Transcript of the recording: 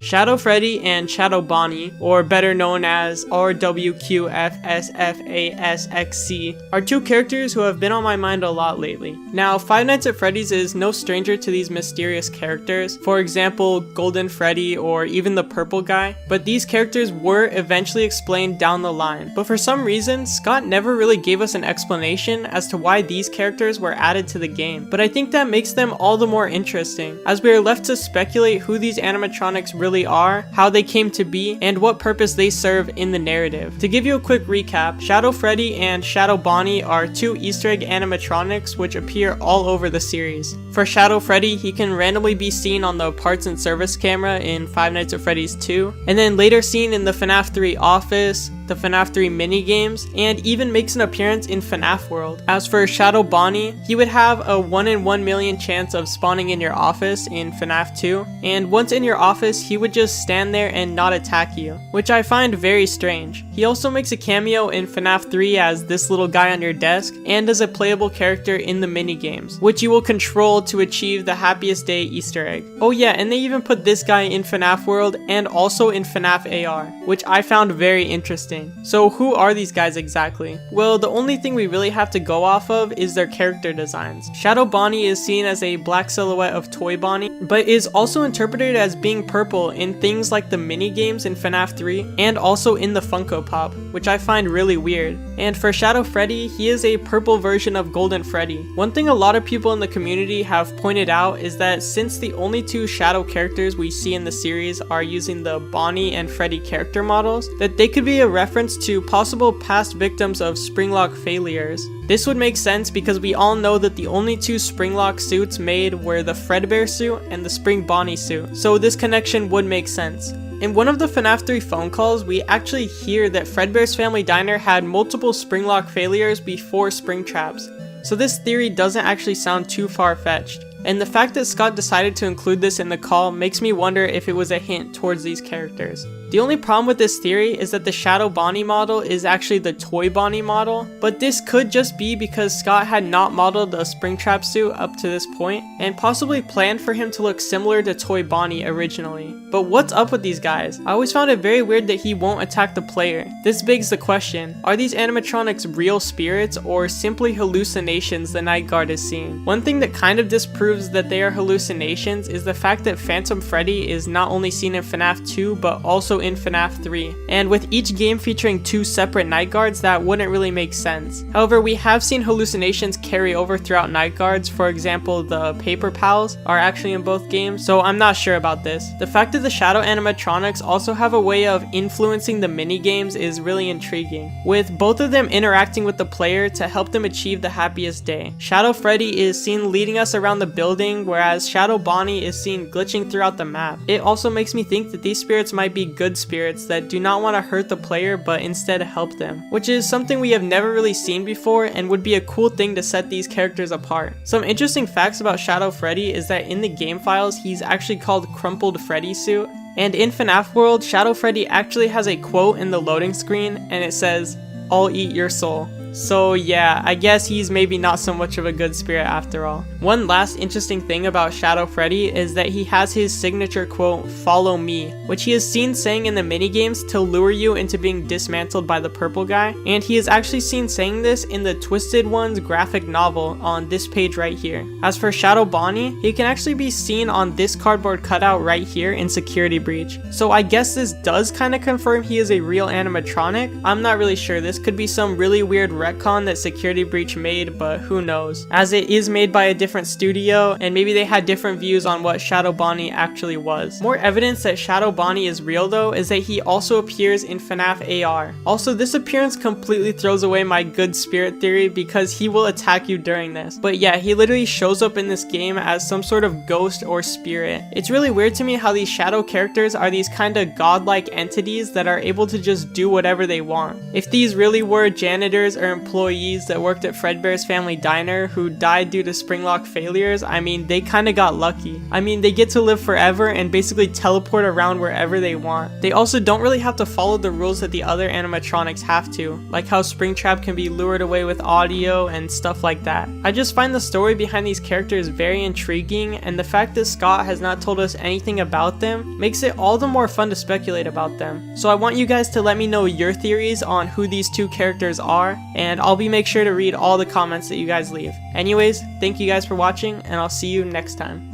Shadow Freddy and Shadow Bonnie, or better known as RWQFSFASXC, are two characters who have been on my mind a lot lately. Now, Five Nights at Freddy's is no stranger to these mysterious characters, for example, Golden Freddy or even the purple guy, but these characters were eventually explained down the line. But for some reason, Scott never really gave us an explanation as to why these characters were added to the game, but I think that makes them all the more interesting, as we are left to speculate who these animatronics really are, how they came to be, and what purpose they serve in the narrative. To give you a quick recap, Shadow Freddy and Shadow Bonnie are two Easter egg animatronics which appear all over the series. For Shadow Freddy, he can randomly be seen on the parts and service camera in Five Nights at Freddy's 2, and then later seen in the FNaF 3 office, the FNaF 3 minigames, and even makes an appearance in FNaF World. As for Shadow Bonnie, he would have a 1 in 1 million chance of spawning in your office in FNaF 2, and once in your office, he would just stand there and not attack you, which I find very strange. He also makes a cameo in FNaF 3 as this little guy on your desk, and as a playable character in the minigames, which you will control to achieve the happiest day Easter egg. Oh yeah, and they even put this guy in FNaF World and also in FNaF AR, which I found very interesting. So who are these guys exactly? Well, the only thing we really have to go off of is their character designs. Shadow Bonnie is seen as a black silhouette of Toy Bonnie, but is also interpreted as being purple in things like the mini games in FNaF 3 and also in the Funko Pop, which I find really weird. And for Shadow Freddy, he is a purple version of Golden Freddy. One thing a lot of people in the community have pointed out is that since the only two Shadow characters we see in the series are using the Bonnie and Freddy character models, that they could be a reference to possible past victims of Springlock failures. This would make sense because we all know that the only two Springlock suits made were the Fredbear suit and the Spring Bonnie suit, so this connection would make sense. In one of the FNaF 3 phone calls, we actually hear that Fredbear's Family Diner had multiple Springlock failures before Springtraps, so this theory doesn't actually sound too far-fetched. And the fact that Scott decided to include this in the call makes me wonder if it was a hint towards these characters. The only problem with this theory is that the Shadow Bonnie model is actually the Toy Bonnie model, but this could just be because Scott had not modeled a Springtrap suit up to this point, and possibly planned for him to look similar to Toy Bonnie originally. But what's up with these guys? I always found it very weird that he won't attack the player. This begs the question, are these animatronics real spirits or simply hallucinations the Night Guard is seeing? One thing that kind of disproves that they are hallucinations is the fact that Phantom Freddy is not only seen in FNaF 2 but also in FNaF 3, and with each game featuring two separate Night Guards, that wouldn't really make sense. However, we have seen hallucinations carry over throughout Night Guards. For example, the Paper Pals are actually in both games, so I'm not sure about this. The fact that the Shadow animatronics also have a way of influencing the mini-games is really intriguing, with both of them interacting with the player to help them achieve the happiest day. Shadow Freddy is seen leading us around the building, whereas Shadow Bonnie is seen glitching throughout the map. It also makes me think that these spirits might be good spirits that do not want to hurt the player but instead help them, which is something we have never really seen before and would be a cool thing to set these characters apart. Some interesting facts about Shadow Freddy is that in the game files he's actually called Crumpled Freddy Suit, and in FNaF World, Shadow Freddy actually has a quote in the loading screen and it says, "I'll eat your soul." So yeah, I guess he's maybe not so much of a good spirit after all. One last interesting thing about Shadow Freddy is that he has his signature quote, "Follow me," which he is seen saying in the minigames to lure you into being dismantled by the purple guy, and he is actually seen saying this in the Twisted Ones graphic novel on this page right here. As for Shadow Bonnie, he can actually be seen on this cardboard cutout right here in Security Breach. So I guess this does kind of confirm he is a real animatronic. I'm not really sure, this could be some really weird retcon that Security Breach made, but who knows, as it is made by a different studio and maybe they had different views on what Shadow Bonnie actually was. More evidence that Shadow Bonnie is real though is that he also appears in FNaF AR. Also, this appearance completely throws away my good spirit theory because he will attack you during this. But yeah, he literally shows up in this game as some sort of ghost or spirit. It's really weird to me how these Shadow characters are these kind of godlike entities that are able to just do whatever they want. If these really were janitors or other employees that worked at Fredbear's Family Diner who died due to Springlock failures, I mean, they kinda got lucky. I mean, they get to live forever and basically teleport around wherever they want. They also don't really have to follow the rules that the other animatronics have to, like how Springtrap can be lured away with audio and stuff like that. I just find the story behind these characters very intriguing, and the fact that Scott has not told us anything about them makes it all the more fun to speculate about them. So I want you guys to let me know your theories on who these two characters are, and I'll make sure to read all the comments that you guys leave. Anyways, thank you guys for watching, and I'll see you next time.